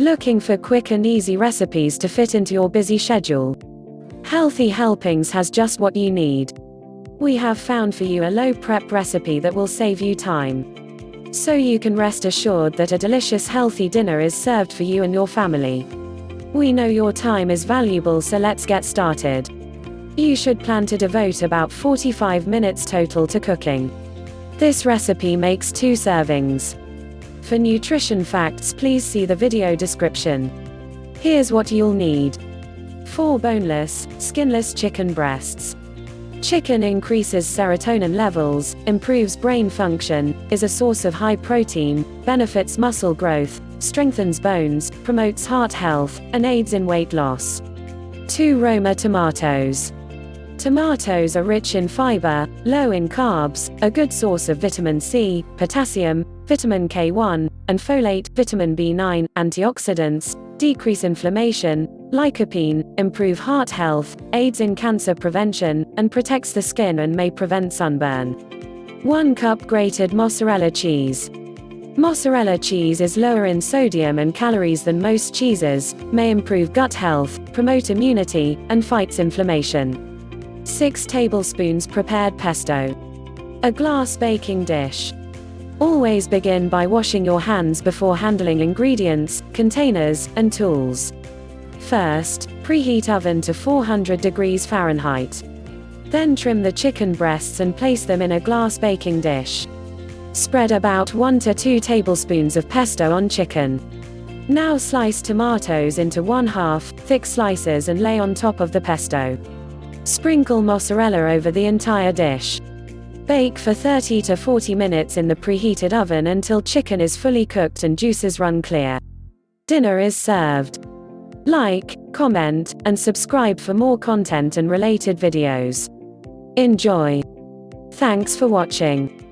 Looking for quick and easy recipes to fit into your busy schedule? Healthy Helpings has just what you need. We have found for you a low-prep recipe that will save you time, so you can rest assured that a delicious healthy dinner is served for you and your family. We know your time is valuable, so let's get started. You should plan to devote about 45 minutes total to cooking. This recipe makes 2 servings. For nutrition facts, please see the video description. Here's what you'll need. 4 boneless, skinless chicken breasts. Chicken increases serotonin levels, improves brain function, is a source of high protein, benefits muscle growth, strengthens bones, promotes heart health, and aids in weight loss. 2 Roma tomatoes. Tomatoes are rich in fiber, low in carbs, a good source of vitamin C, potassium, vitamin K1, and folate, vitamin B9, antioxidants, decrease inflammation, lycopene, improve heart health, aids in cancer prevention, and protects the skin and may prevent sunburn. 1 cup grated mozzarella cheese. Mozzarella cheese is lower in sodium and calories than most cheeses, may improve gut health, promote immunity, and fights inflammation. 6 tablespoons prepared pesto. A glass baking dish. Always begin by washing your hands before handling ingredients, containers, and tools. First, preheat oven to 400 degrees Fahrenheit. Then trim the chicken breasts and place them in a glass baking dish. Spread about 1 to 2 tablespoons of pesto on chicken. Now slice tomatoes into 1/2 thick slices and lay on top of the pesto. Sprinkle mozzarella over the entire dish. Bake for 30 to 40 minutes in the preheated oven until chicken is fully cooked and juices run clear. Dinner is served. Like, comment, and subscribe for more content and related videos. Enjoy. Thanks for watching.